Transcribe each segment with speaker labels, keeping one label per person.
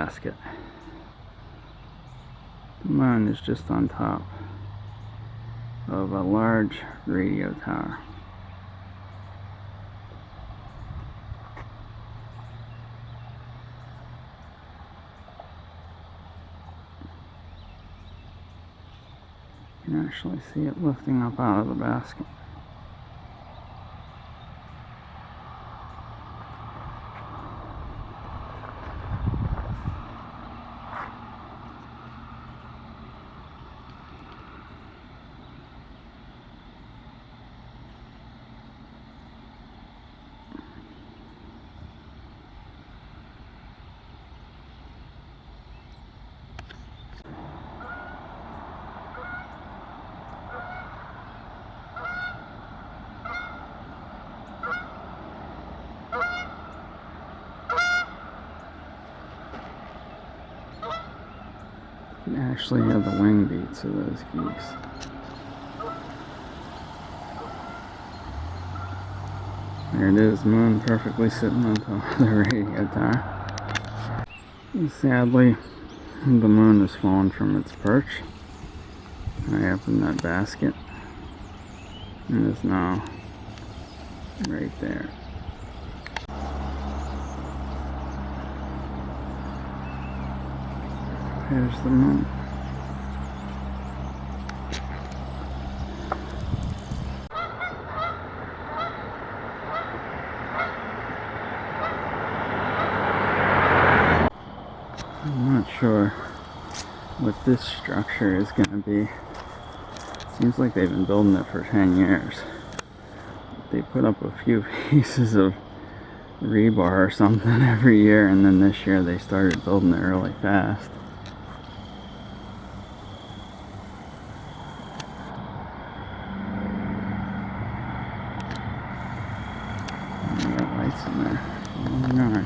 Speaker 1: basket. The moon is just on top of a large radio tower. You can actually see it lifting up out of the basket. You can actually hear the wing beats of those geese. There it is, moon perfectly sitting on top of the radio tower. And sadly, the moon has fallen from its perch right up in that basket and is now right there. There's the moon. I'm not sure what this structure is going to be. Seems like they've been building it for 10 years. They put up a few pieces of rebar or something every year, and then this year they started building it really fast. They got lights in there. Oh my God.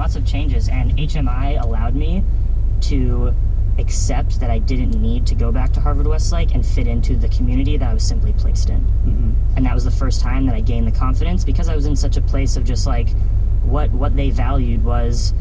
Speaker 2: lots of changes, and HMI allowed me to accept that I didn't need to go back to Harvard Westlake and fit into the community that I was simply placed in. And that was the first time that I gained the confidence, because I was in such a place of just like, what they valued was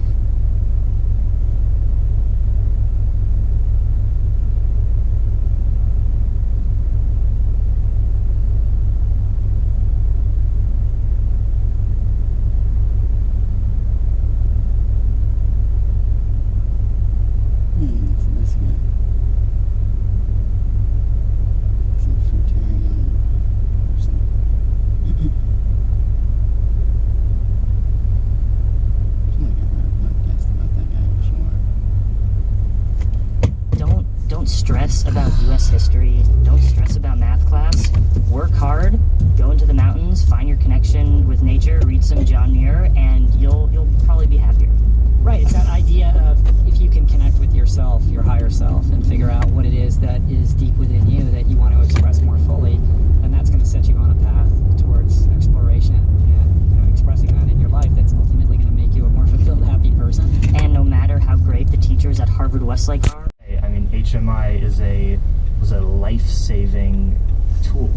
Speaker 2: stress about U.S. history. Don't stress about math class. Work hard, go into the mountains, find your connection with nature, read some John Muir, and you'll probably be happier.
Speaker 3: Right, it's that idea of if you can connect with yourself, your higher self, and figure out what it is that is deep within you that you want to express more fully, then that's going to set you on a path towards exploration and expressing that in your life. That's ultimately going to make you a more fulfilled, happy person.
Speaker 2: And no matter how great the teachers at Harvard Westlake are,
Speaker 4: I mean, HMI was a life-saving tool.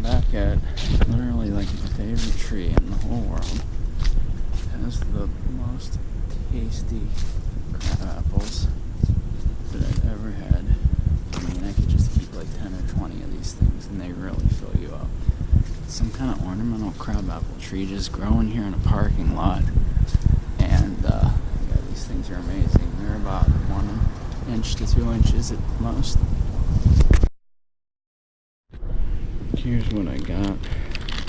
Speaker 1: Back at literally like my favorite tree in the whole world. It has the most tasty crab apples that I've ever had. I mean, I could just eat like 10 or 20 of these things and they really fill you up. Some kind of ornamental crab apple tree just growing here in a parking lot. And yeah, these things are amazing. They're about 1 inch to 2 inches at the most. Here's what I got.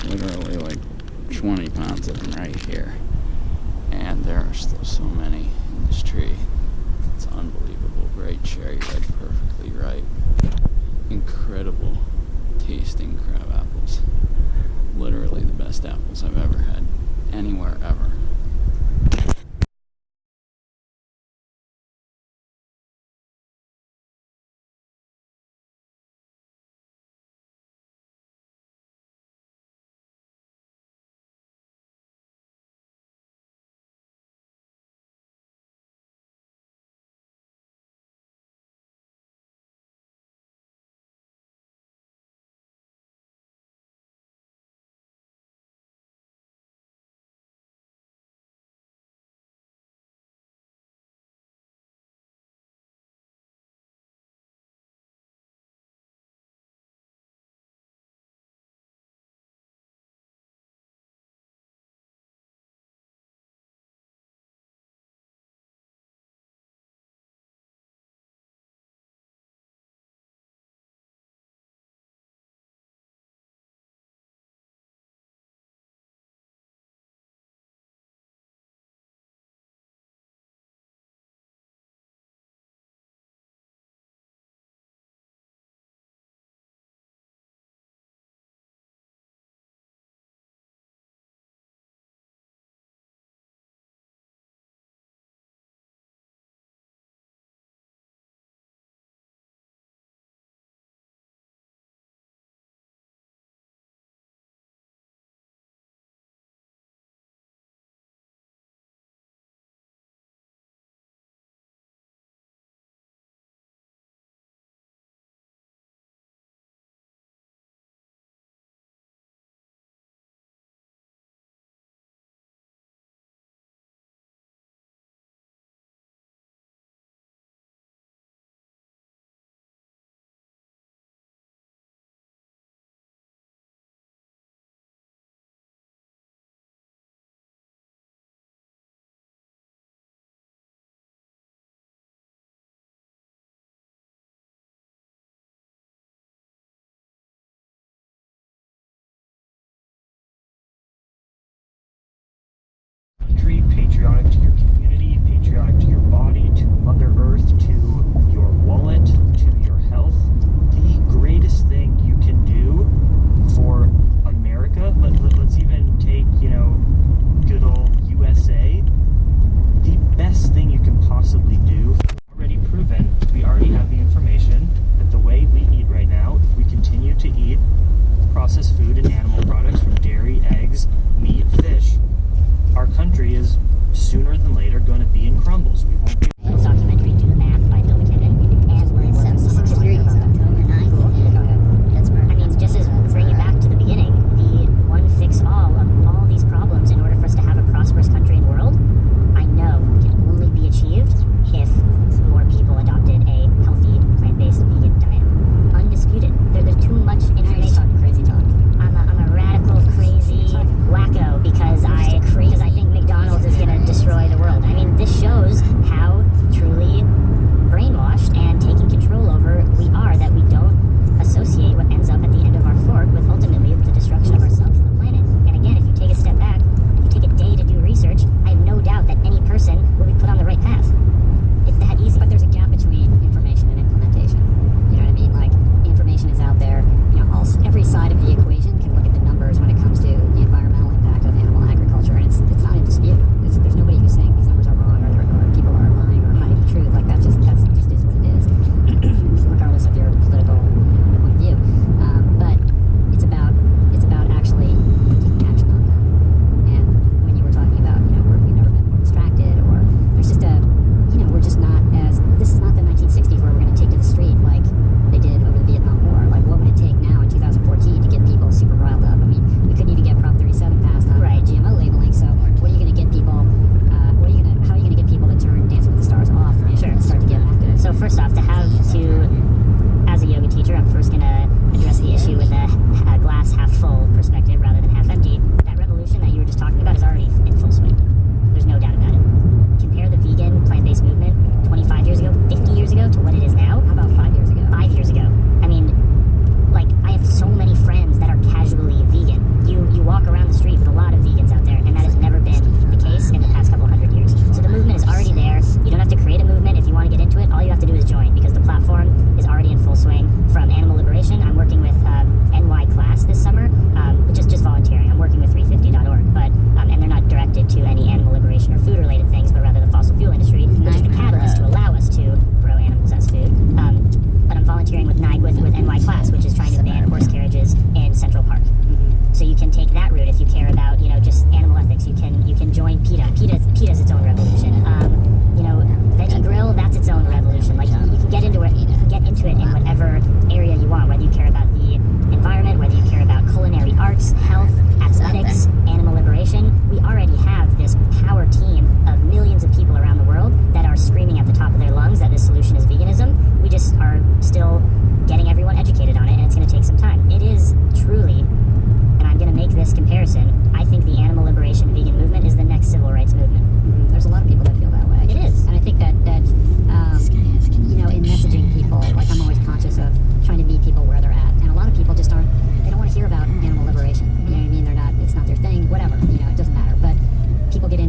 Speaker 1: Literally like 20 pounds of them right here. And there are still so many in this tree. It's unbelievable. Bright cherry red, perfectly ripe. Incredible tasting crab apples. Literally the best apples I've ever had anywhere ever.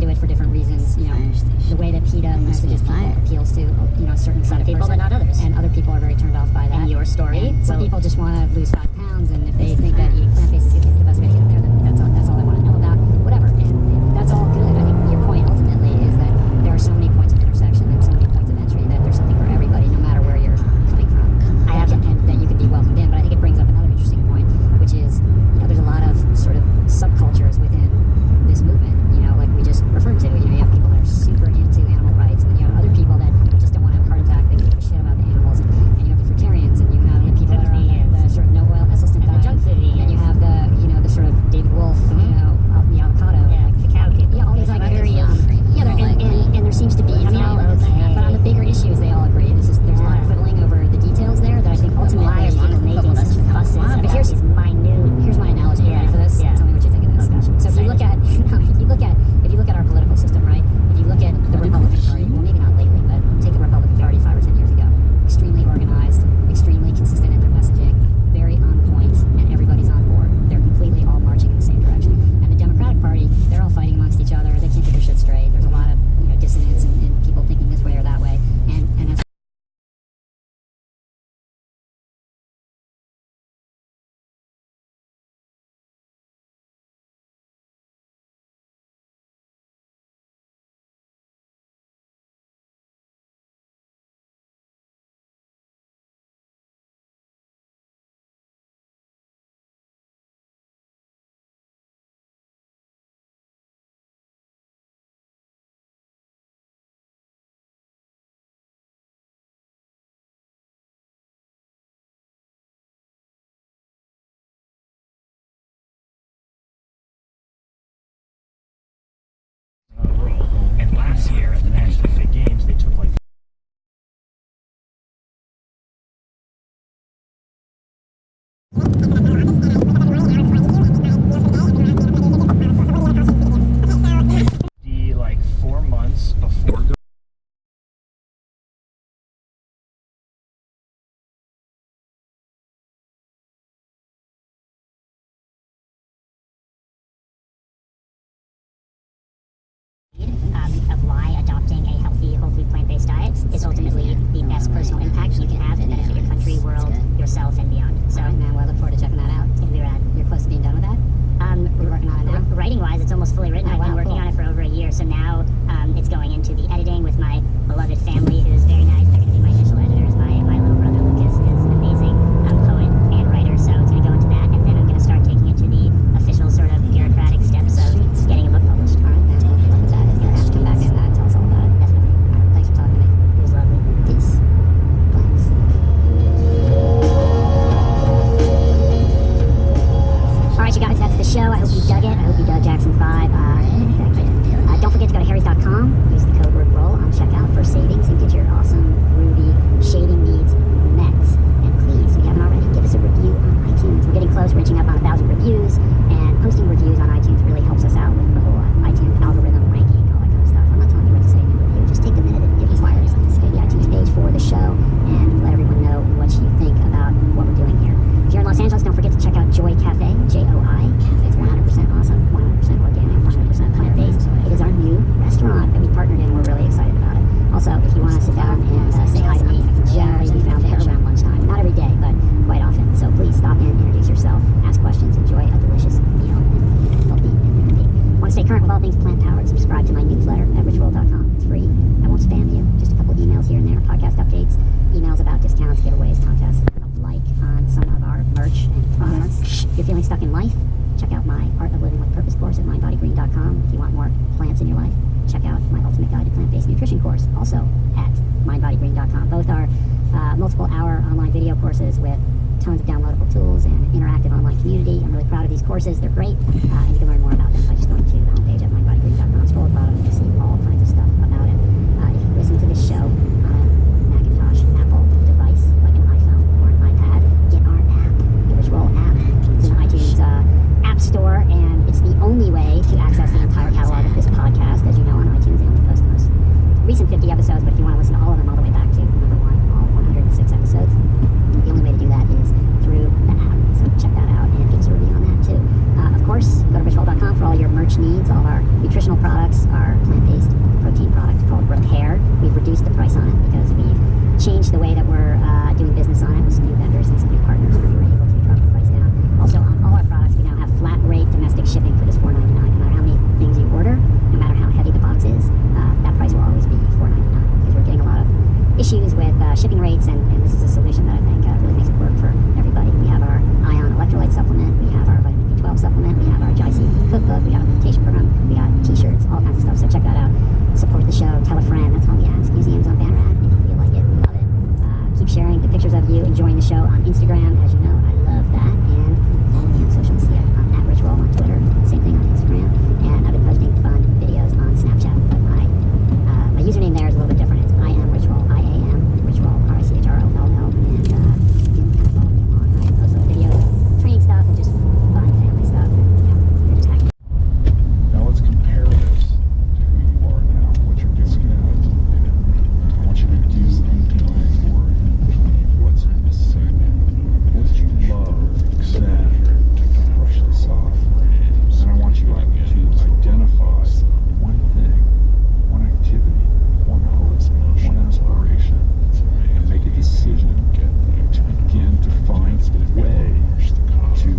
Speaker 5: it for different reasons. You know, the way that PETA messages people appeals to a certain set of
Speaker 2: people,
Speaker 5: person,
Speaker 2: but not others.
Speaker 5: and other people are very turned off by that.
Speaker 2: And your story.
Speaker 5: And some
Speaker 2: Well,
Speaker 5: people just want to lose 5 pounds, and if they think that eating plant-based is the best way to get there, then that's all they want to know about. Whatever, and that's all good. I think your point ultimately is that there are so many points of intersection and so many points of entry that there's something for everybody, no matter where you're coming from. And that you could be welcomed in. But I think it brings up another interesting point, which is, there's a lot of sort of subcultures within this movement, like we just referred to. You have people that are super into animal rights, and then you have other people that just don't want to have a heart attack, they give a shit about the animals, and you have the fruitarians, and you have the people that are on the sort of no oil Esselstyn diet, and you have the sort of David Wolf, the avocado,
Speaker 2: the cow people.
Speaker 5: all these like very and there seems to be, but on the bigger issues they all agree. There's a lot of quibbling over the details there that I think ultimately
Speaker 2: Liars people making such fusses
Speaker 5: but
Speaker 2: about these minute.
Speaker 5: here's my analogy. Ready for this?
Speaker 2: Yeah.
Speaker 5: Tell me what you think of this. So if you look at our political system, right? If you look at the Republican Party, well, maybe not lately, but take the Republican Party 5 or 10 years ago. Extremely organized, extremely consistent in their messaging, very on point, and everybody's on board. They're completely all marching in the same direction. And the Democratic Party, they're all fighting amongst each other. They can't get their shit straight. There's a lot of dissonance and people thinking this way or that way. And as
Speaker 4: And last year at the National Fit Games, they took like the 4 months before.
Speaker 6: Of why adopting a healthy, whole food, plant-based diet is ultimately the best personal impact you can have to benefit your country, world, yourself, and beyond. So,
Speaker 5: man, well, I look forward to checking that out.
Speaker 6: it's gonna be rad.
Speaker 5: You're close to being done with that? You're working on it now?
Speaker 6: Writing-wise, it's almost fully written.
Speaker 5: Oh,
Speaker 6: I've been
Speaker 5: wow,
Speaker 6: working
Speaker 5: cool.
Speaker 6: on it for over a year, so now it's going into the editing with my beloved family, who's very nice. They're going to be my initial editors. My little brother Lucas is an amazing poet and writer, so it's going to go into that, and then I'm going to start taking it to the official sort of bureaucratic steps of getting a book published.
Speaker 5: All right, man. Well, good luck with that. It's going to have to come back and tell us all about it.
Speaker 6: Definitely.
Speaker 5: All right, thanks for talking to me.
Speaker 6: It was lovely.
Speaker 5: Peace. Plants.
Speaker 6: All right, you guys, that's the show. I hope you dug it. I hope you dug Jackson's vibe. Thank you. Don't forget to go to harrys.com. Use the code word ROLL on checkout for savings and get your awesome, groovy shading needs met. And please, if you haven't already, give us a review on iTunes. We're getting close. We're reaching up on 1,000 reviews. And posting reviews on iTunes really helps us out with the whole iTunes algorithm ranking, all that kind of stuff. I'm not telling you what to say in your review. Just take a minute and give us flyers on the iTunes page for the show and let everyone know what you think about what we're doing here. If you're in Los Angeles, don't forget to check out Joy Cafe, J-O-I. It's 100% awesome, 100% organic, 100% plant-based. It is our new restaurant that we partnered in. We're really excited about it. Also, if you want to sit down and say hi to me, I can generally be found there around lunchtime. Not every day, but quite often. So please stop in, introduce yourself, ask questions, enjoy a delicious meal, and healthy and happy. Want to stay current with all things plant-powered? Subscribe to my newsletter at richroll.com. It's free. I won't spam you. Just a couple emails here and there, podcast updates, emails about discounts, giveaways, contests, like on some of our merch and products. If you're feeling stuck in life, check out my Art of Living with Purpose course at mindbodygreen.com. If you want more plants in your life, check out my Ultimate Guide to Plant-Based Nutrition course, also at mindbodygreen.com. Both are multiple-hour online video courses with tons of downloadable tools and interactive online community. I'm really proud of these courses. They're great, and you can learn more about them by just going to the homepage at mindbodygreen.com. Scroll to the bottom and you'll see all kinds of stuff about it. If you listen to this show on a Macintosh, Apple device, like an iPhone or an iPad, get our app, the Rich Roll app. It's in iTunes App Store, and it's the only way to access the entire catalog of this podcast. As you know, on iTunes, they only post the most recent 50 episodes, but if you want to listen to all of them all the way back to number one, all 106 episodes, the only way to do that is through the app. So check that out and give us a review on that too. Of course, go to richroll.com for all points, and this is a solution that I think really makes it work for everybody. We have our ion electrolyte supplement, we have our vitamin B12 supplement, we have our GIC cookbook, we got a meditation program, we got t-shirts, all kinds of stuff. So check that out. Support the show, tell a friend. That's all we ask. Museums on Banrad. If you feel like it, we love it. Keep sharing the pictures of you enjoying the show on Instagram. As you know, I love that. And follow me on social media. I'm at Rich Roll on Twitter. Same thing on Instagram. And I've been posting fun videos on Snapchat. But my username there is a little bit different. It's I am Rich Roll. I-A-M Rich Roll. R-I-C-H-R-O-L-L. And you can kind of follow me along. I post little videos, training stuff, and just fun family stuff. And you're just happy.
Speaker 7: Now let's compare this to who you are now, what you're doing now. I want you to do and doing for what's missing, what you love then to brush this off. And I want you to identify one thing, one activity, one hope, one aspiration, and make a decision to begin to find a way to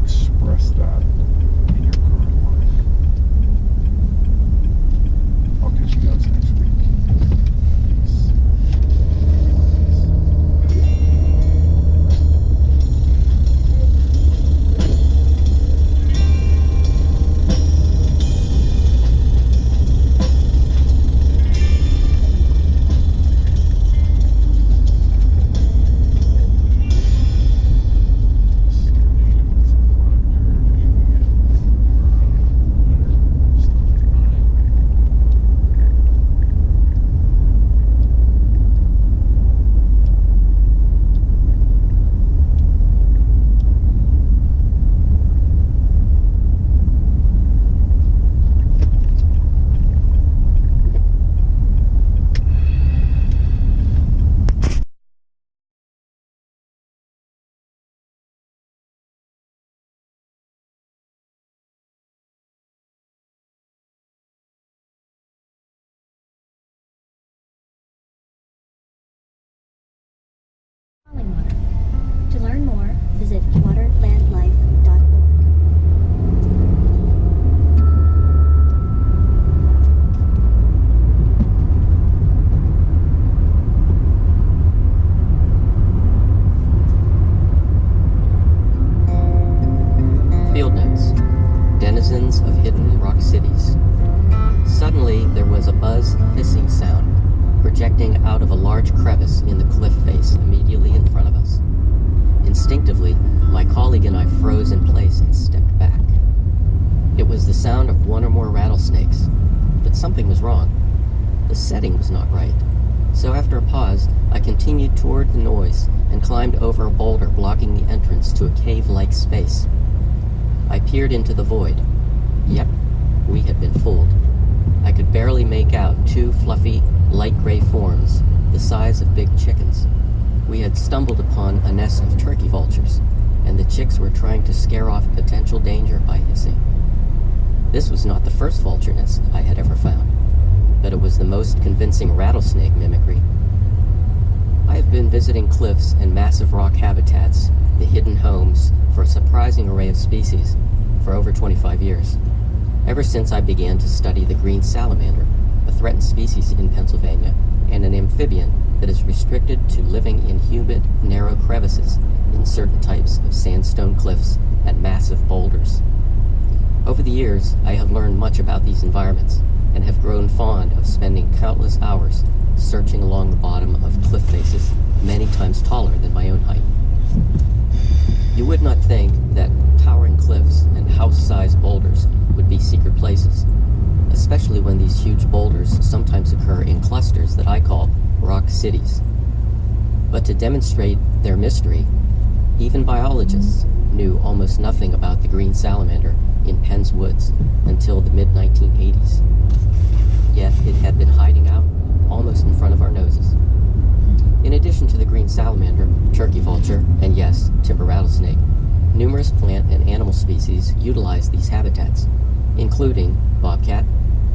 Speaker 7: express that in your current life. I'll catch you guys next week. Peace.
Speaker 8: Falling water. To learn more, visit waterlandlife.org.
Speaker 9: Field notes. Denizens of hidden rock cities. Suddenly, there was a buzz hissing sound, projecting out of a large crevice in the cliff face immediately in front of us. Instinctively, my colleague and I froze in place and stepped back. It was the sound of one or more rattlesnakes, but something was wrong. The setting was not right. So after a pause, I continued toward the noise and climbed over a boulder blocking the entrance to a cave-like space. I peered into the void. Yep, we had been fooled. I could barely make out two fluffy, light gray forms, the size of big chickens. We had stumbled upon a nest of turkey vultures, and the chicks were trying to scare off potential danger by hissing. This was not the first vulture nest I had ever found, but it was the most convincing rattlesnake mimicry. I have been visiting cliffs and massive rock habitats, the hidden homes for a surprising array of species, for over 25 years. Ever since I began to study the green salamander, a threatened species in Pennsylvania, and an amphibian that is restricted to living in humid, narrow crevices in certain types of sandstone cliffs and massive boulders. Over the years, I have learned much about these environments and have grown fond of spending countless hours searching along the bottom of cliff faces many times taller than my own height. You would not think that towering cliffs and house-sized boulders would be secret places, especially when these huge boulders sometimes occur in clusters that I call rock cities. But to demonstrate their mystery, even biologists knew almost nothing about the green salamander in Penn's Woods until the mid-1980s. Yet it had been hiding out almost in front of our noses. In addition to the green salamander, turkey vulture, and yes, timber rattlesnake, numerous plant and animal species utilize these habitats, including bobcat,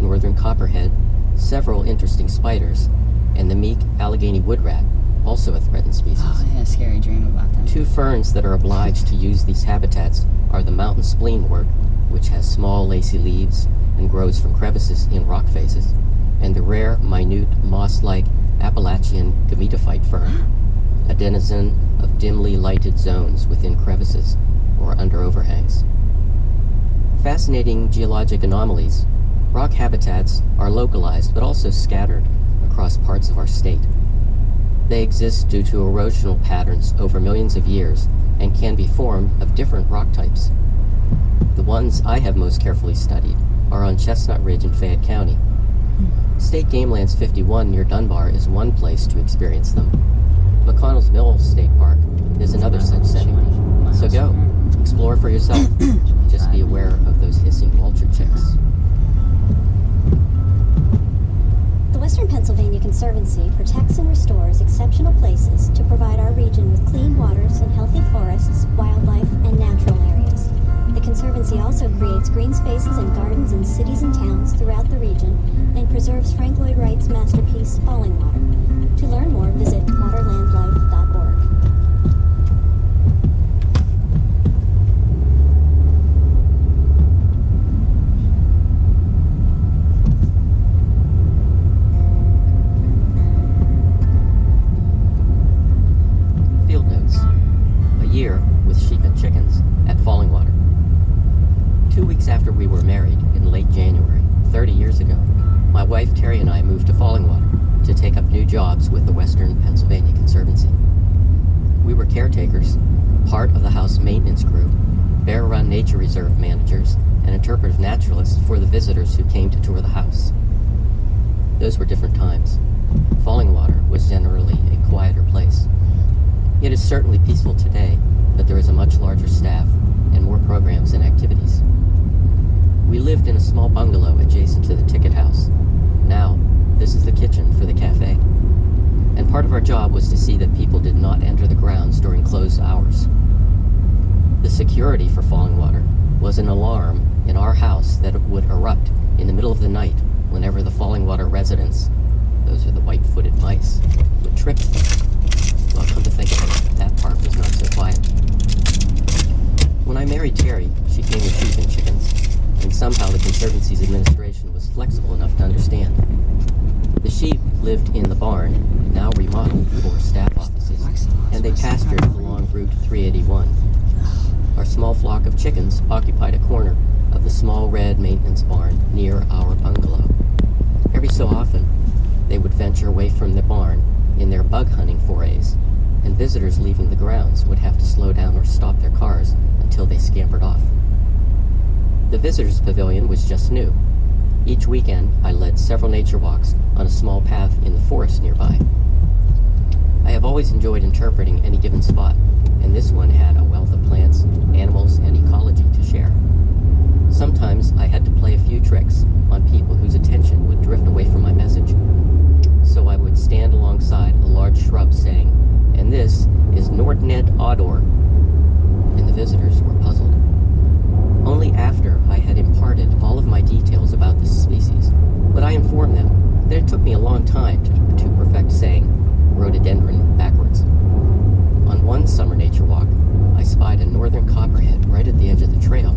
Speaker 9: northern copperhead, several interesting spiders, and the meek Allegheny wood rat, also a threatened species.
Speaker 10: Oh, I had a scary dream about them.
Speaker 9: Two ferns that are obliged to use these habitats are the mountain spleenwort, which has small lacy leaves and grows from crevices in rock faces, and the rare, minute, moss-like Appalachian gametophyte fern, a denizen of dimly lighted zones within crevices or under overhangs. Fascinating geologic anomalies, rock habitats are localized but also scattered across parts of our state. They exist due to erosional patterns over millions of years and can be formed of different rock types. The ones I have most carefully studied are on Chestnut Ridge in Fayette County. State Game Lands 51 near Dunbar is one place to experience them. McConnell's Mill State Park is another such setting. So go, explore for yourself. Just be aware of those hissing vulture chicks.
Speaker 8: The Western Pennsylvania Conservancy protects and restores exceptional places to provide our region with clean waters and healthy forests, wildlife, and natural areas. The Conservancy also creates green spaces and gardens in cities and towns throughout the region and preserves Frank Lloyd Wright's masterpiece, Falling Water. To learn more, visit waterlandlife.org.
Speaker 9: Field notes. A year with sheep and chickens at Falling Water. 2 weeks after we were married, in late January, 30 years ago, my wife Terry and I moved to Falling Water to take up new jobs with the Western Pennsylvania Conservancy. We were caretakers, part of the house maintenance crew, Bear Run Nature Reserve managers, and interpretive naturalists for the visitors who came to tour the house. Those were different times. Falling Water was generally a quieter place. It is certainly peaceful today, but there is a much larger staff and more programs and activities. We lived in a small bungalow adjacent to the ticket house. Now, this is the kitchen for the cafe. And part of our job was to see that people did not enter the grounds during closed hours. The security for Falling Water was an alarm in our house that it would erupt in the middle of the night whenever the Falling Water residents, those are the white-footed mice, would trip. Well, come to think of it, that part was not so quiet. When I married Terry, she came with sheep and chickens, and somehow the Conservancy's administration was flexible enough to understand. The sheep lived in the barn, now remodeled for staff offices, and they pastured along Route 381. Our small flock of chickens occupied a corner of the small red maintenance barn near our bungalow. Every so often, they would venture away from the barn in their bug hunting forays, and visitors leaving the grounds would have to slow down or stop their cars until they scampered off. The visitors' pavilion was just new. Each weekend, I led several nature walks on a small path in the forest nearby. I have always enjoyed interpreting any given spot, and this one had a wealth of plants, animals, and ecology to share. Sometimes I had to play a few tricks on people whose attention would drift away from my message. So I would stand alongside a large shrub saying, "And this is Nordned odor," and the visitors were puzzled. Only after I had imparted all of my details about this species would I inform them that it took me a long time to perfect saying rhododendron backwards. On one summer nature walk, I spied a northern copperhead right at the edge of the trail.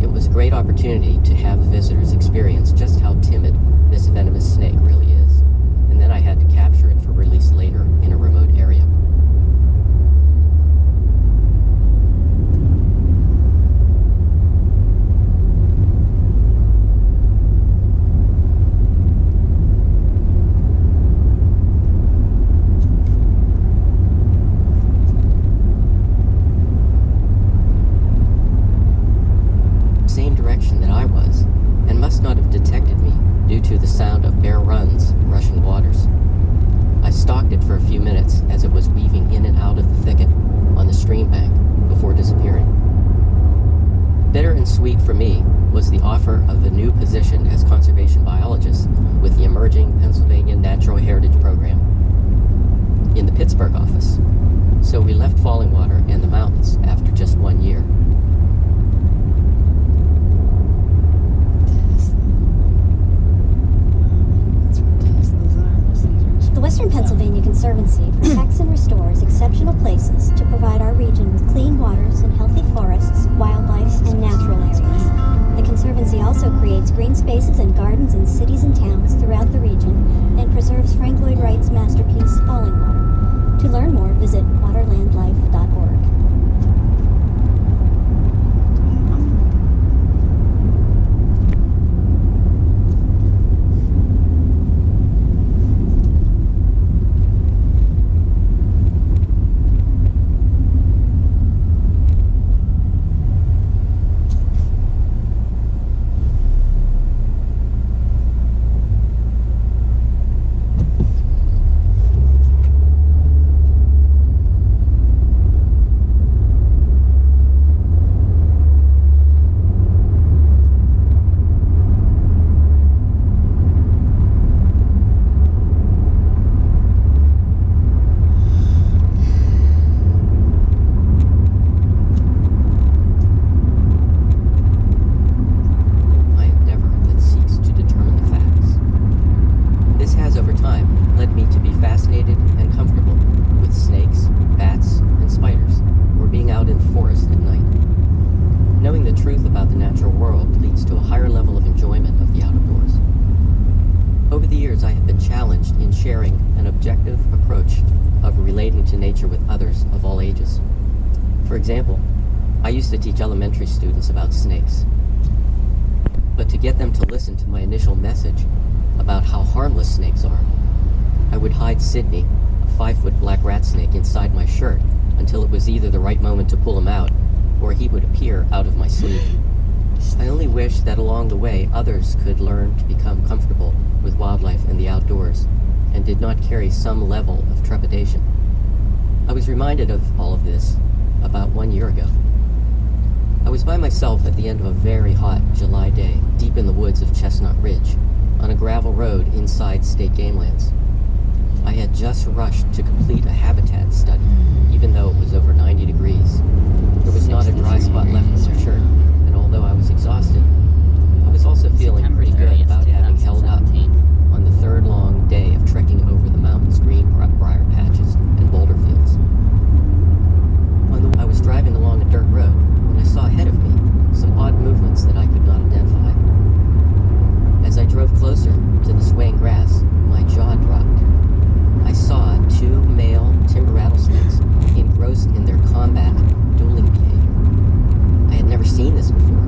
Speaker 9: It was a great opportunity to have the visitors experience just how timid this venomous snake really is, and then I had to capture it for release later in a remote area. To the sound of Bear Run's rushing waters. I stalked it for a few minutes as it was weaving in and out of the thicket on the stream bank before disappearing. Bitter and sweet for me was the offer of a new position as conservation biologist with the emerging Pennsylvania Natural Heritage Program in the Pittsburgh office. So we left Falling Water and the mountains after just 1 year.
Speaker 8: The Western Pennsylvania Conservancy protects and restores exceptional places to provide our region with clean waters and healthy forests, wildlife, and natural areas. The Conservancy also creates green spaces and gardens in cities and towns throughout the region and preserves Frank Lloyd Wright's masterpiece, Falling Water. To learn more,
Speaker 9: Over the years, I have been challenged in sharing an objective approach of relating to nature with others of all ages. For example, I used to teach elementary students about snakes. But to get them to listen to my initial message about how harmless snakes are, I would hide Sydney, a 5-foot black rat snake, inside my shirt until it was either the right moment to pull him out or he would appear out of my sleeve. I only wish that along the way others could learn to become comfortable with wildlife and the outdoors and did not carry some level of trepidation. I was reminded of all of this about 1 year ago. I was by myself at the end of a very hot July day, deep in the woods of Chestnut Ridge, on a gravel road inside state game lands. I had just rushed to complete a habitat study, even though it was over 90 degrees. There was not a dry spot left in my shirt, and although I was exhausted, I was also feeling
Speaker 10: September
Speaker 9: pretty good
Speaker 10: 30th,
Speaker 9: about having held up
Speaker 10: 2017.
Speaker 9: on the third long day of trekking over the mountain's green briar patches and boulder fields. I was driving along a dirt road when I saw ahead of me some odd movements that I could not identify. As I drove closer to the swaying grass, my jaw dropped. I saw 2 male timber rattlesnakes engrossed in their combat dueling behavior. I had never seen this before.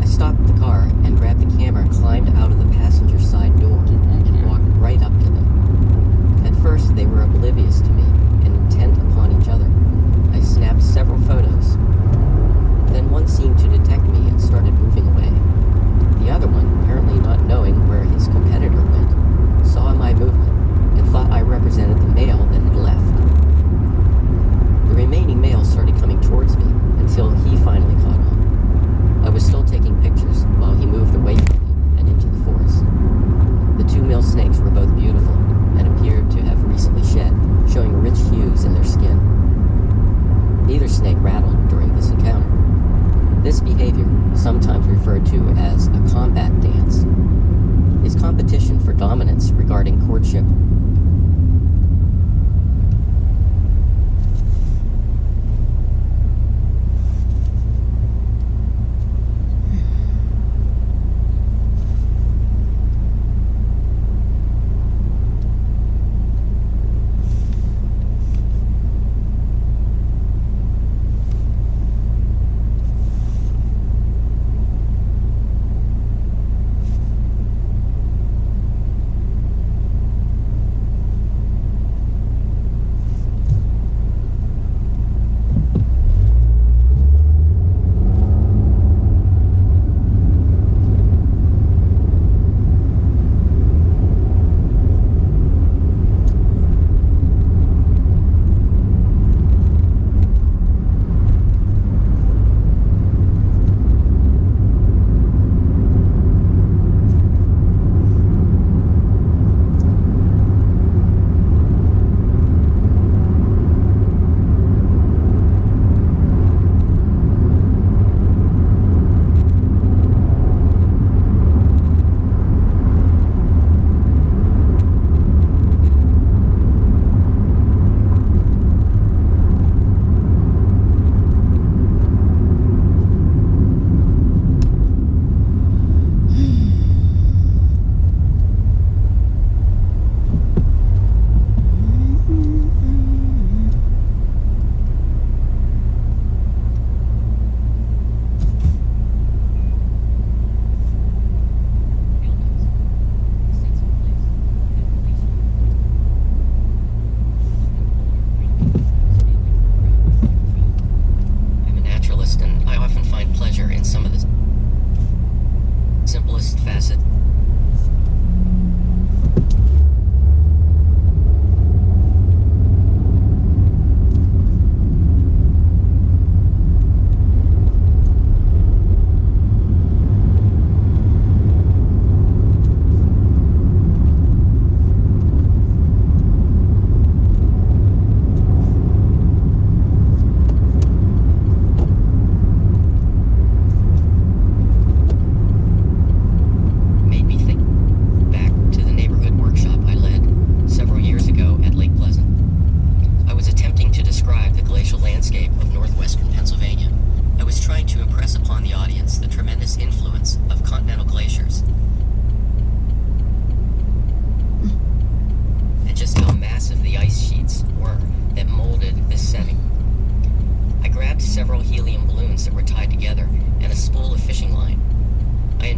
Speaker 9: I stopped the car and grabbed the camera and climbed out of the passenger side door and walked right up to them. At first, they were oblivious to me and intent upon each other. I snapped several photos. Then one seemed to detect me and started moving away. The other one, apparently not knowing where his competitor went, saw my movement and thought I represented the male that had left. The remaining male started coming towards me until he finally caught on. I was still taking pictures while he moved away from me and into the forest. The 2 male snakes were both beautiful and appeared to have recently shed, showing rich hues in their skin. Neither snake rattled during this encounter. This behavior, sometimes referred to as a combat dance, is competition for dominance regarding courtship.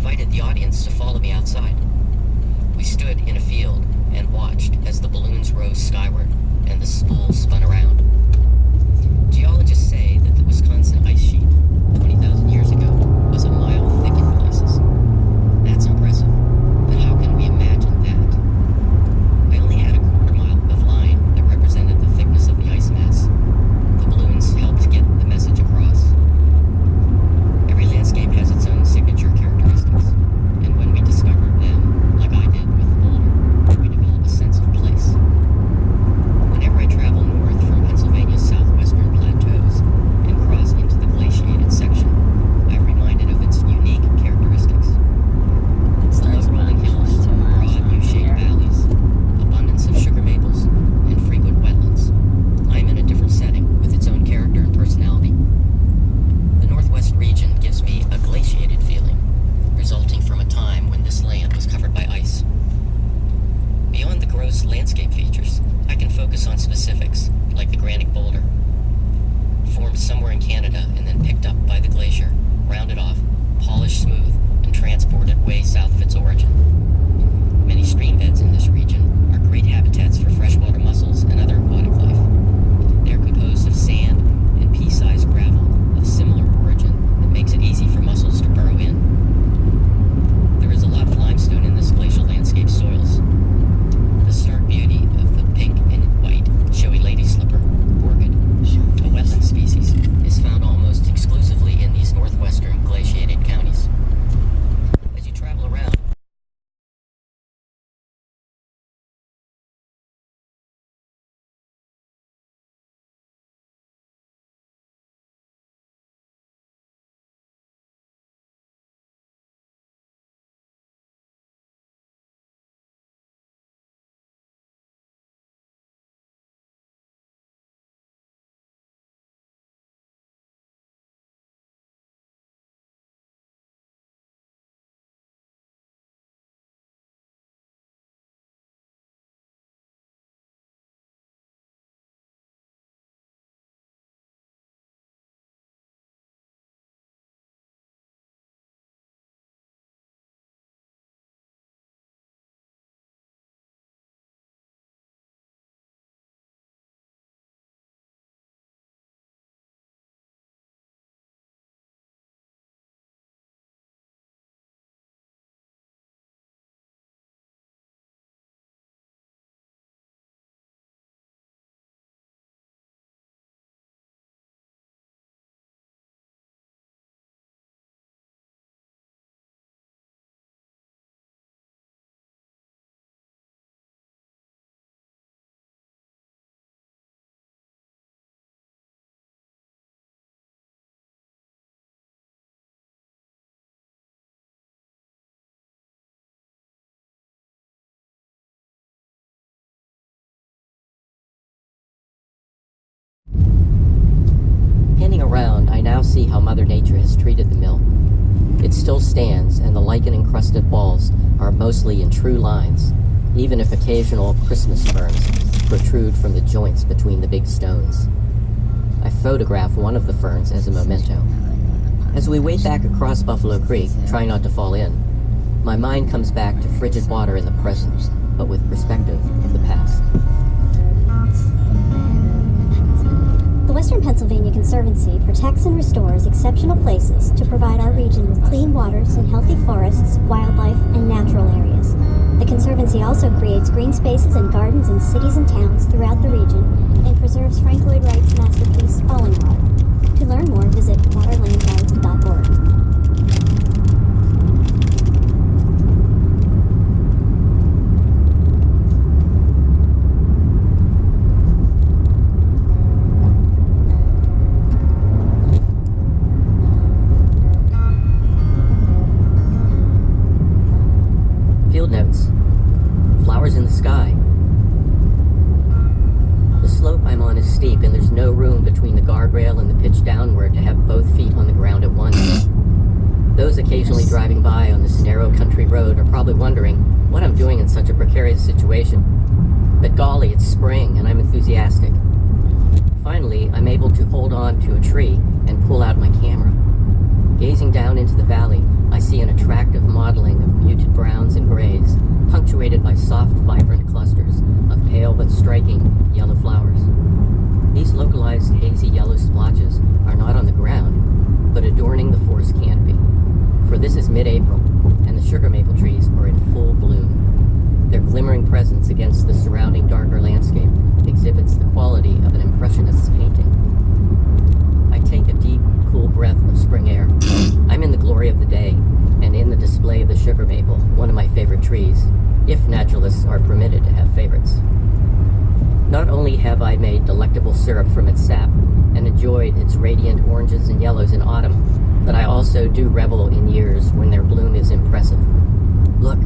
Speaker 9: invited the audience to follow me outside. We stood in a field and watched as the balloons rose skyward and the spool spun around. Geologists say that the Wisconsin ice sheet 20,000 years ago was a mile thick in places. That's impressive, but how can we imagine that? I only had a quarter mile of line that represented the thickness of the ice mass. The balloons helped get the message across. Every landscape has its own signature characteristics, and when we discover them, like I did with Boulder, we develop a sense of place. Whenever I travel north from Pennsylvania's southwestern plateaus and cross into the glaciated section, I'm reminded of its unique characteristics. Below rolling hills, broad U-shaped valleys, abundance of sugar maples, and frequent wetlands. I'm in a different setting with its own character and personality. The Northwest region gives me a glaciated feeling, resulting from a time when this land was covered by ice. Beyond the gross landscape features, I can focus on specifics, like the granitic boulder. Formed somewhere in Canada and then picked up by the glacier, rounded off, polished smooth, and transported way south of its origin. Many stream beds in this region are great habitats for freshwater mussels and other aquatic life. They are composed of sand and pea-sized gravel of similar origin that makes it easy for mussels to burrow in. There is a lot of limestone in this glacial landscape soils. The stark beauty of the pink and white showy lady slipper, orchid, a wetland species, is found almost exclusively in these northwestern glaciated counties. As you travel around, panning around, I now see how Mother Nature has treated the mill. It still stands, and the lichen-encrusted walls are mostly in true lines, even if occasional Christmas ferns protrude from the joints between the big stones. I photograph one of the ferns as a memento. As we wade back across Buffalo Creek, trying not to fall in, my mind comes back to frigid water in the present, but with perspective of the past.
Speaker 8: The Western Pennsylvania Conservancy protects and restores exceptional places to provide our region with clean waters and healthy forests, wildlife, and natural areas. The Conservancy also creates green spaces and gardens in cities and towns throughout the region and preserves Frank Lloyd Wright's masterpiece, Falling Water. To learn more, visit waterlandguides.org.
Speaker 9: Field notes. Flowers in the sky. The slope I'm on is steep and there's no room between the guardrail and the pitch downward to have both feet on the ground at once. Those occasionally driving by on this narrow country road are probably wondering what I'm doing in such a precarious situation. But golly, it's spring and I'm enthusiastic. Finally, I'm able to hold on to a tree and pull out my camera. Gazing down into the valley, I see an attractive modeling of muted browns and grays, punctuated by soft, vibrant clusters of pale but striking yellow flowers. These localized hazy yellow splotches are not on the ground, but adorning the forest canopy. For this is mid-April, and the sugar maple trees are in full bloom. Their glimmering presence against the surrounding darker landscape exhibits the quality of an impressionist's painting. I take a deep, cool breath of spring air. I'm in the glory of the day, and in the display of the sugar maple, one of my favorite trees, if naturalists are permitted to have favorites. Not only have I made delectable syrup from its sap, and enjoyed its radiant oranges and yellows in autumn, but I also do revel in years when their bloom is impressive. Look,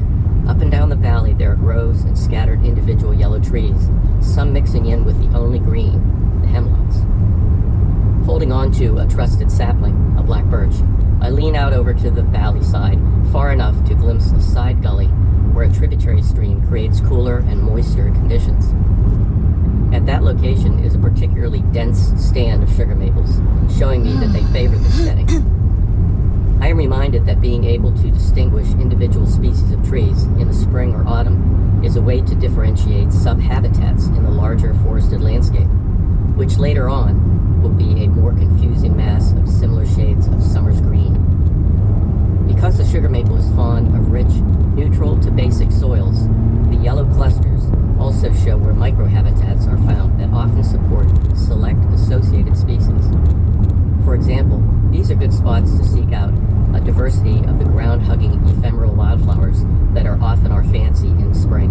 Speaker 9: up and down the valley there are groves and scattered individual yellow trees, some mixing in with the only green, the hemlocks. Holding on to a trusted sapling, a black birch, I lean out over to the valley side, far enough to glimpse a side gully where a tributary stream creates cooler and moister conditions. At that location is a particularly dense stand of sugar maples, showing me that they favor this setting. I am reminded that being able to distinguish individual species of trees in the spring or autumn is a way to differentiate subhabitats in the larger forested landscape, which later on will be a more confusing mass of similar shades of summer's green. Because the sugar maple is fond of rich, neutral to basic soils, the yellow clusters also show where microhabitats are found that often support select associated species. For example, these are good spots to seek out a diversity of the ground-hugging ephemeral wildflowers that are often our fancy in spring.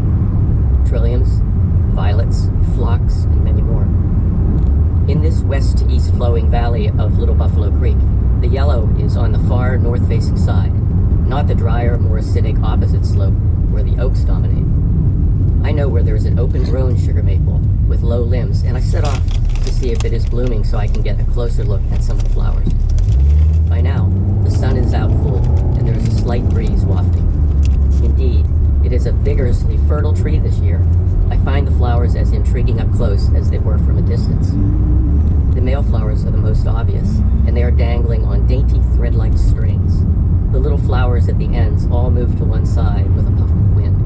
Speaker 9: Trilliums, violets, phlox, and many more. In this west to east flowing valley of Little Buffalo Creek, the yellow is on the far north-facing side, not the drier, more acidic opposite slope where the oaks dominate. I know where there's an open-grown sugar maple with low limbs, and I set off to see if it is blooming so I can get a closer look at some of the flowers. By now, the sun is out full, and there is a slight breeze wafting. Indeed, it is a vigorously fertile tree this year. I find the flowers as intriguing up close as they were from a distance. The male flowers are the most obvious, and they are dangling on dainty thread-like strings. The little flowers at the ends all move to one side with a puff of wind.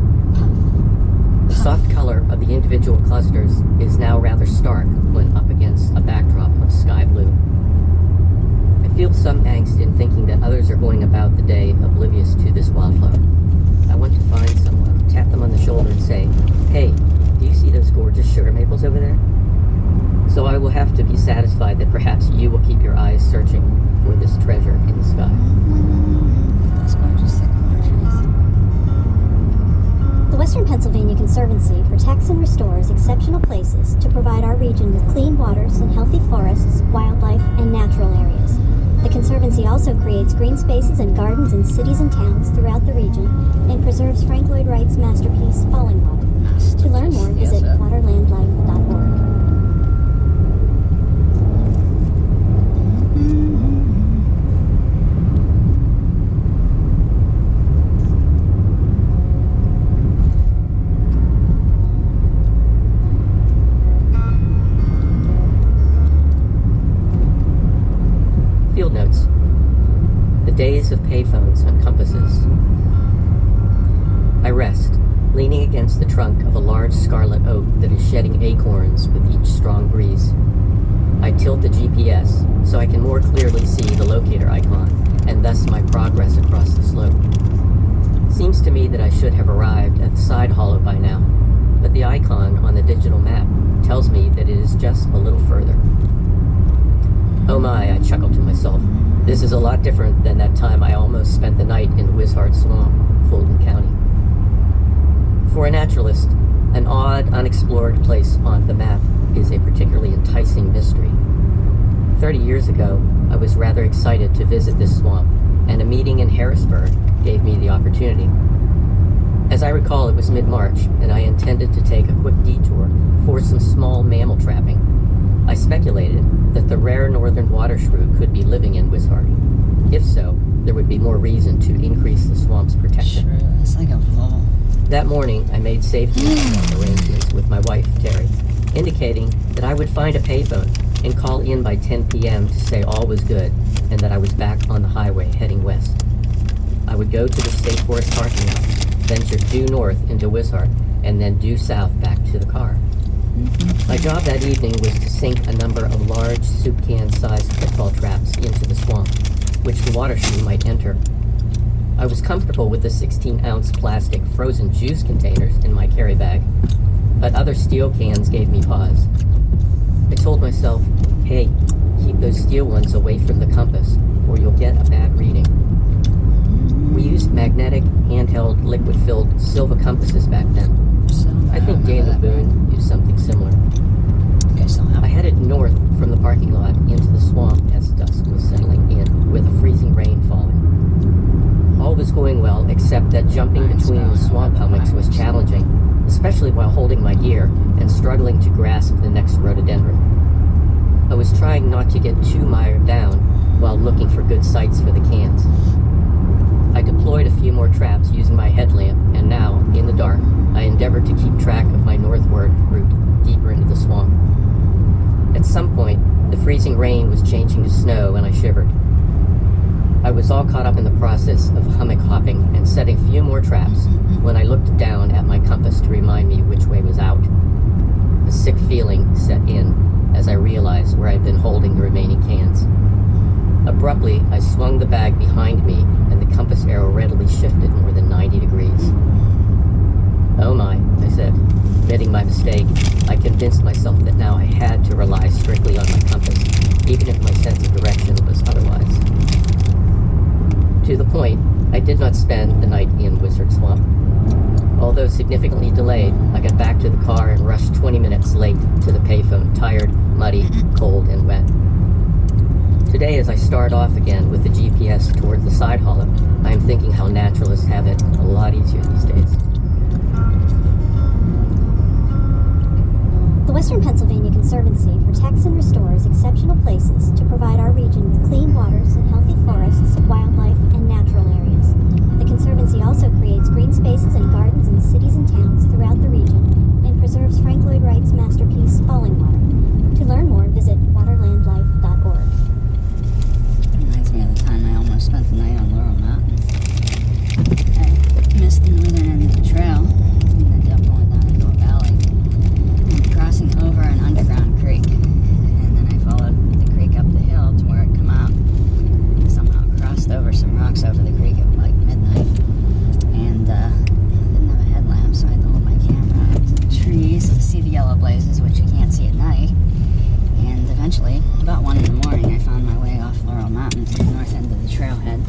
Speaker 9: The soft color of the individual clusters is now rather stark when up against a backdrop of sky blue. I feel some angst in thinking that others are going about the day oblivious to this wildflower. I want to find someone, tap them on the shoulder and say, "Hey, do you see those gorgeous sugar maples over there?" So I will have to be satisfied that perhaps you will keep your eyes searching for this treasure in the sky.
Speaker 10: Those gorgeous sycamore trees.
Speaker 8: The Western Pennsylvania Conservancy protects and restores exceptional places to provide our region with clean waters and healthy forests, wildlife, and natural areas. The Conservancy also creates green spaces and gardens in cities and towns throughout the region and preserves Frank Lloyd Wright's masterpiece, Falling Water. To learn more, visit waterlandlife.org.
Speaker 9: Field notes. The days of payphones on compasses. I rest, leaning against the trunk of a large scarlet oak that is shedding acorns with each strong breeze. I tilt the GPS so I can more clearly see the locator icon and thus my progress across the slope. Seems to me that I should have arrived at the side hollow by now, but the icon on the digital map tells me that it is just a little further. Oh my, I chuckle to myself. This is a lot different than that time I almost spent the night in Wishart Swamp, Fulton County. For a naturalist, an odd, unexplored place on the map is a particularly enticing mystery. 30 years ago, I was rather excited to visit this swamp, and a meeting in Harrisburg gave me the opportunity. As I recall, it was mid-March, and I intended to take a quick detour for some small mammal trapping. I speculated that the rare northern water shrew could be living in Wishart. If so, there would be more reason to increase the swamp's protection.
Speaker 10: Sure, it's like a vole.
Speaker 9: That morning, I made safety arrangements with my wife, Terry, indicating that I would find a payphone and call in by 10 p.m. to say all was good and that I was back on the highway heading west. I would go to the State Forest parking lot, venture due north into Wishart, and then due south back to the car. My job that evening was to sink a number of large soup can-sized pitfall traps into the swamp, which the water stream might enter. I was comfortable with the 16-ounce plastic frozen juice containers in my carry bag, but other steel cans gave me pause. I told myself, hey, keep those steel ones away from the compass, or you'll get a bad reading. We used magnetic, handheld, liquid-filled Silva compasses back then. I think Daniel Boone used something similar. I headed north from the parking lot into the swamp as dusk was settling in, with a freezing rain falling. All was going well, except that jumping between the swamp hummocks was challenging, especially while holding my gear and struggling to grasp the next rhododendron. I was trying not to get too mired down while looking for good sites for the cans. I deployed a few more traps using my headlamp, and now, in the dark, I endeavored to keep track of my northward route deeper into the swamp. At some point, the freezing rain was changing to snow and I shivered. I was all caught up in the process of hummock hopping and setting a few more traps when I looked down at my compass to remind me which way was out. A sick feeling set in as I realized where I'd been holding the remaining cans. Abruptly, I swung the bag behind me and the compass arrow readily shifted more than 90 degrees. Oh my, I said. Admitting my mistake, I convinced myself that now I had to rely strictly on my compass, even if my sense of direction was otherwise. To the point, I did not spend the night in Wizard Swamp. Although significantly delayed, I got back to the car and rushed 20 minutes late to the payphone, tired, muddy, cold, and wet. Today, as I start off again with the GPS towards the side hollow, I am thinking how naturalists have it a lot easier these days.
Speaker 8: The Western Pennsylvania Conservancy protects and restores exceptional places to provide our region with clean waters and healthy forests, wildlife, and natural areas. The Conservancy also creates green spaces and gardens in cities and towns throughout the region and preserves Frank Lloyd Wright's masterpiece, Falling Water. To learn more, visit waterlandlife.org.
Speaker 10: Reminds me of the time I almost spent the night on Laurel Mountain. I missed the northern end of the trail. Ended up going down into a valley and crossing over an underground creek. And then I followed the creek up the hill to where it come out. Somehow crossed over some rocks over the creek at like midnight. And didn't have a headlamp, so I had to hold my camera up to the trees to see the yellow blazes, which you can't see at night. And eventually, about 1 in the morning, I found my way off Laurel Mountain to the north end of the trailhead.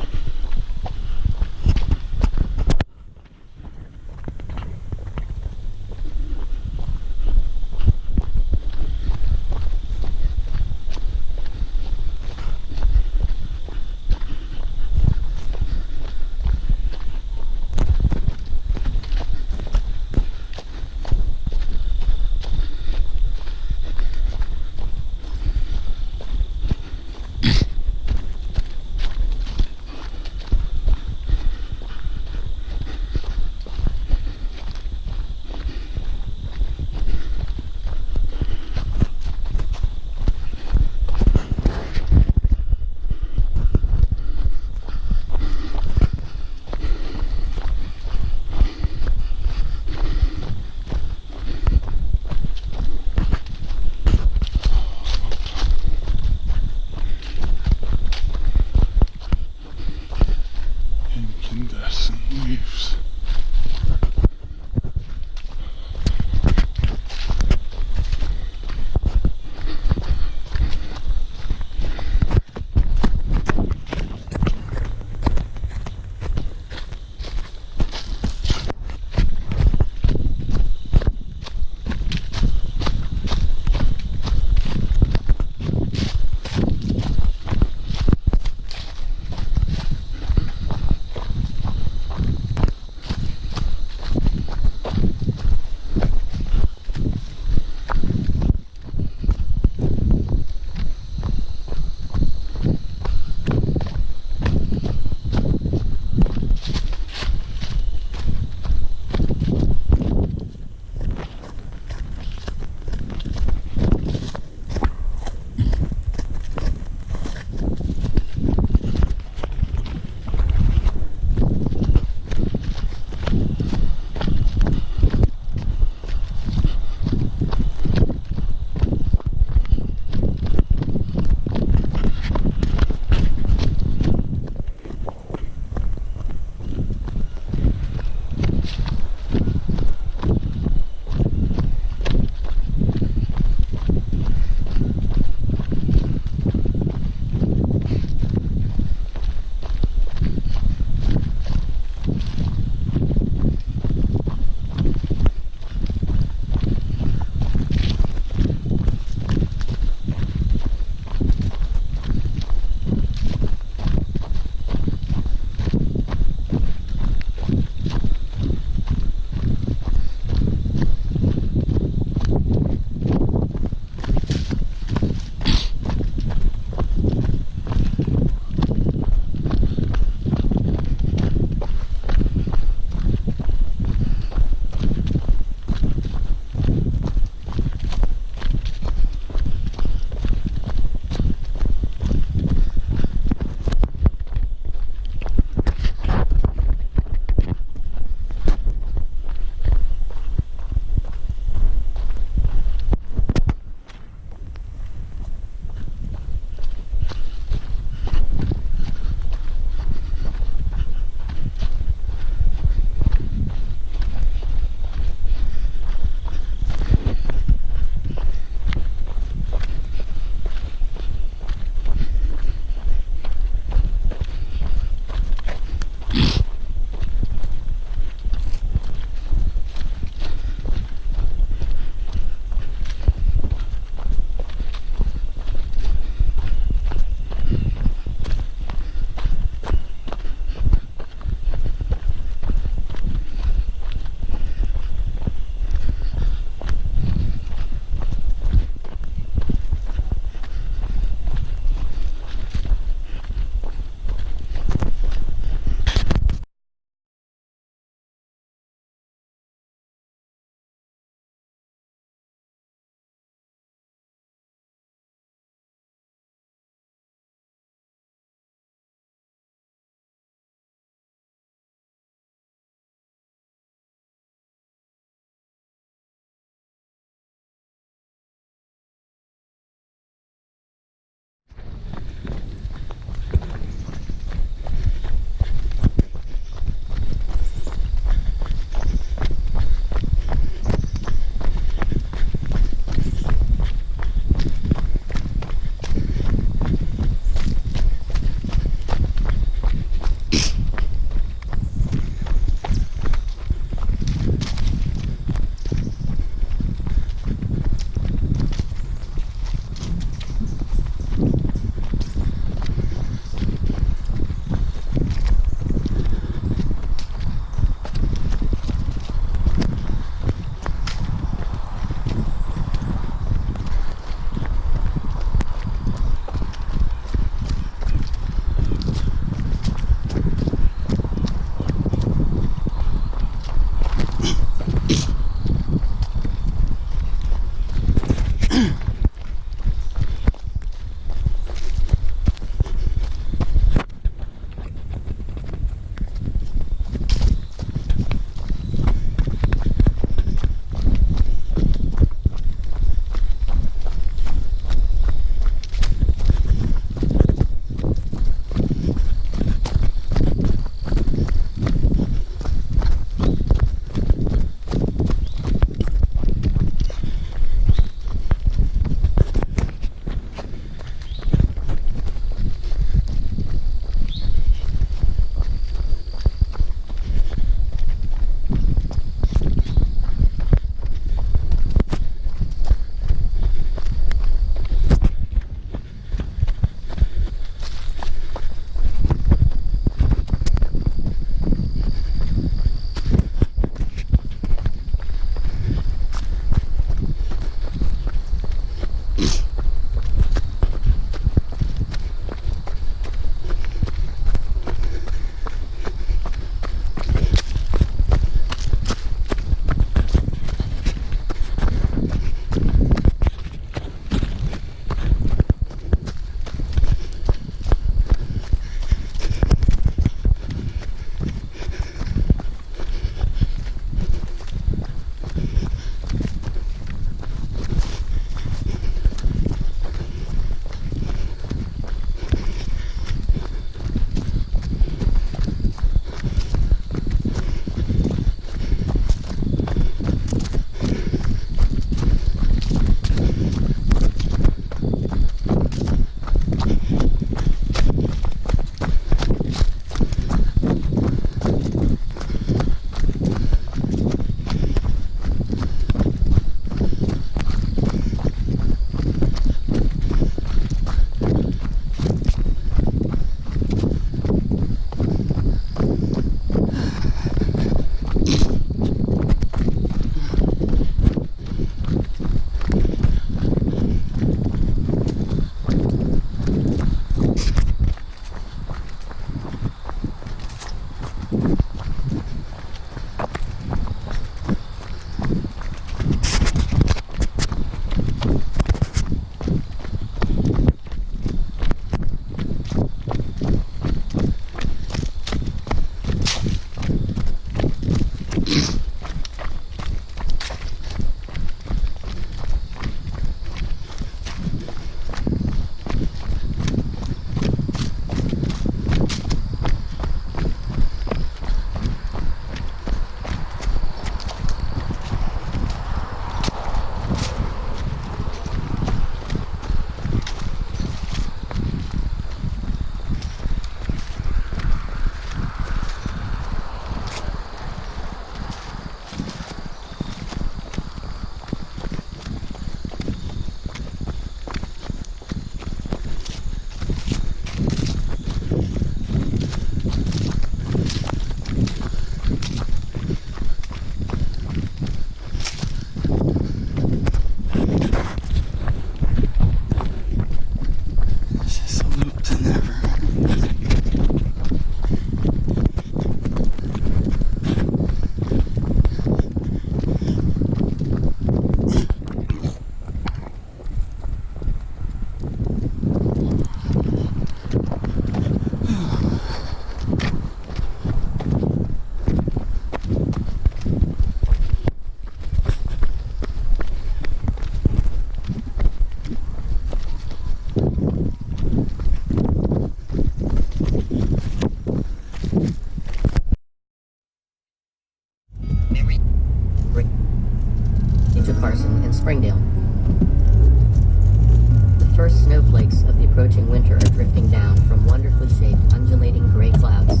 Speaker 9: snowflakes of the approaching winter are drifting down from wonderfully shaped, undulating gray clouds.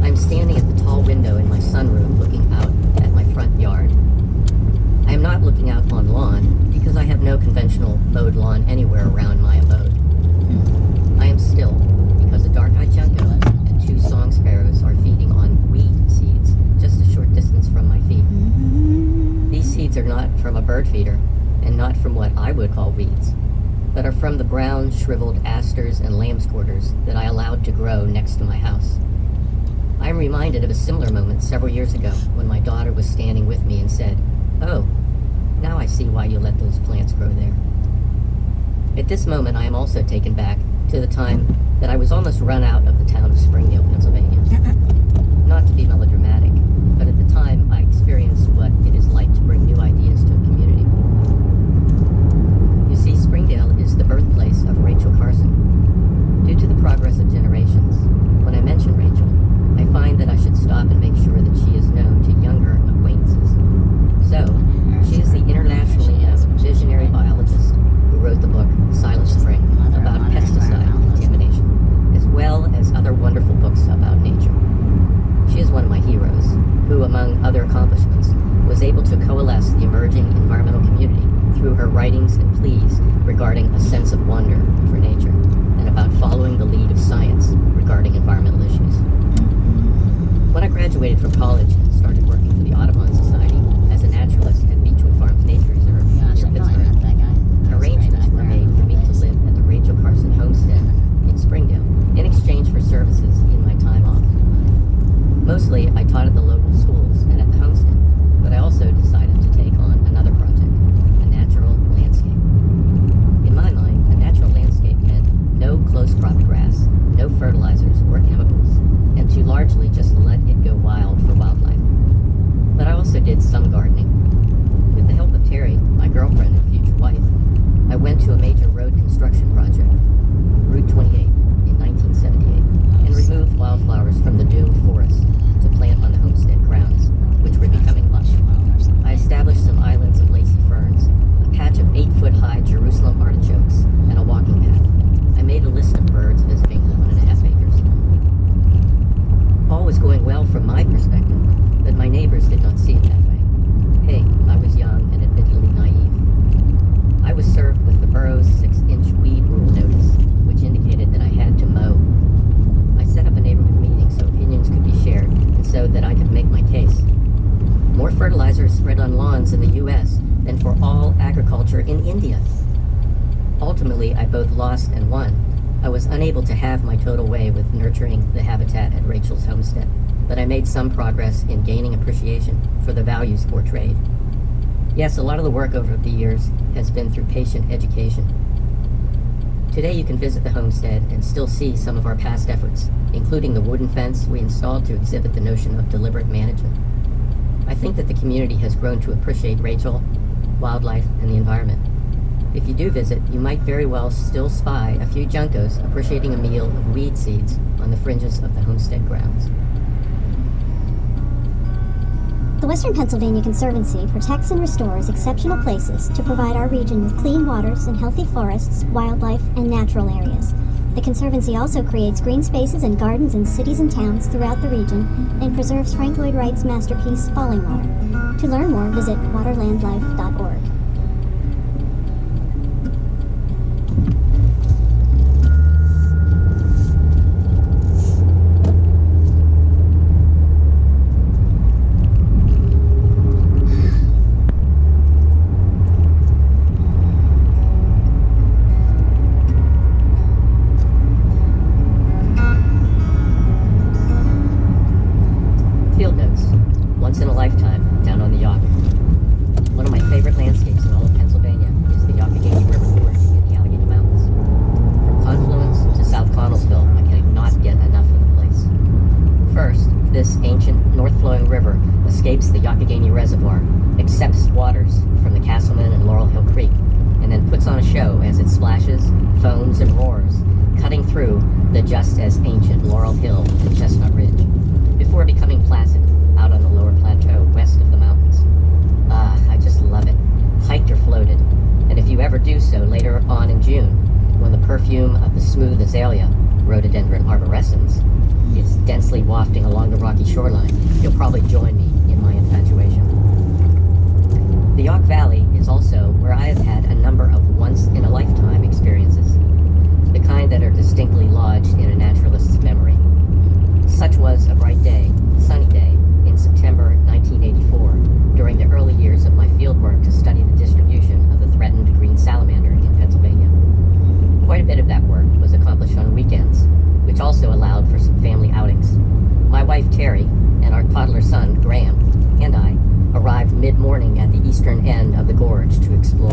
Speaker 9: I'm standing at the tall window in my sunroom looking out at my front yard. I am not looking out on lawn because I have no conventional mowed lawn anywhere around my abode. I am still because a dark-eyed junco and 2 song sparrows are feeding on weed seeds just a short distance from my feet. These seeds are not from a bird feeder and not from what I would call weeds, but are from the brown, shriveled asters and lamb's quarters that I allowed to grow next to my house. I am reminded of a similar moment several years ago when my daughter was standing with me and said, "Oh, now I see why you let those plants grow there." At this moment, I am also taken back to the time that I was almost run out of the town of Springdale, Pennsylvania. Not to be melodramatic, but at the time I experienced what it is like to bring new ideas to a community. You see, Springdale is the birthplace of Rachel Carson. Due to the progress of generations, when I mention Rachel, I find that I should stop and make sure that she is known to younger acquaintances. So, she is the internationally known visionary biologist who wrote the book Silent Spring about pesticide contamination, as well as other wonderful books about nature. She is one of my heroes, who, among other accomplishments, was able to coalesce the emerging environmental community through her writings and pleas regarding a sense of wonder for nature and about following the lead of science regarding environmental issues. When I graduated from college and started working for the Audubon Society as a naturalist at Beechwood Farms Nature Reserve near Pittsburgh, arrangements were made for me to live at the Rachel Carson homestead in Springdale in exchange for services in my time off. Mostly, I taught at the local schools and at the homestead, but I also decided to take on another project, a natural landscape. In my mind, a natural landscape meant no close-crop grass, no fertilizers or chemicals, and to largely just let it go wild for wildlife. But I also did some gardening. With the help of Terry, my girlfriend and future wife, I went to a major road construction project, Route 28, in 1978, and removed wildflowers from the doomed forest to plant on the homestead grounds, which were becoming lush. I established some islands of lacy ferns, a patch of 8-foot-high Jerusalem artichokes, and a walking path. I made a list of birds visiting the 1.5 acres. All was going well from my perspective, but my neighbors did not see it that way. Hey, I was young and admittedly naive. I was served with the borough's 6-inch weed rule notice, which indicated that I had to mow. I set up a neighborhood meeting so opinions could be shared and so that I could make my case. More fertilizer is spread on lawns in the U.S. than for all agriculture in India. Ultimately, I both lost and won. I was unable to have my total way with nurturing the habitat at Rachel's homestead, but I made some progress in gaining appreciation for the values portrayed. Yes, a lot of the work over the years has been through patient education. Today you can visit the homestead and still see some of our past efforts, including the wooden fence we installed to exhibit the notion of deliberate management. I think that the community has grown to appreciate Rachel, wildlife, and the environment. If you do visit, you might very well still spy a few juncos appreciating a meal of weed seeds on the fringes of the homestead grounds.
Speaker 8: The Western Pennsylvania Conservancy protects and restores exceptional places to provide our region with clean waters and healthy forests, wildlife, and natural areas. The Conservancy also creates green spaces and gardens in cities and towns throughout the region and preserves Frank Lloyd Wright's masterpiece, Falling Water. To learn more, visit waterlandlife.org.
Speaker 9: Just as ancient Laurel Hill and Chestnut Ridge, before becoming placid out on the lower plateau west of the mountains. I just love it. Hiked or floated, and if you ever do so later on in June, when the perfume of the smooth azalea, rhododendron arborescens, is densely wafting along the rocky shoreline, you'll probably join me in my infatuation. The Yauk Valley is also where I have had a number of once-in-a-lifetime experiences, the kind that are distinctly lodged in a naturalist's memory. Such was a bright day, sunny day, in September 1984, during the early years of my fieldwork to study the distribution of the threatened green salamander in Pennsylvania. Quite a bit of that work was accomplished on weekends, which also allowed for some family outings. My wife Terry and our toddler son Graham and I arrived mid-morning at the eastern end of the gorge to explore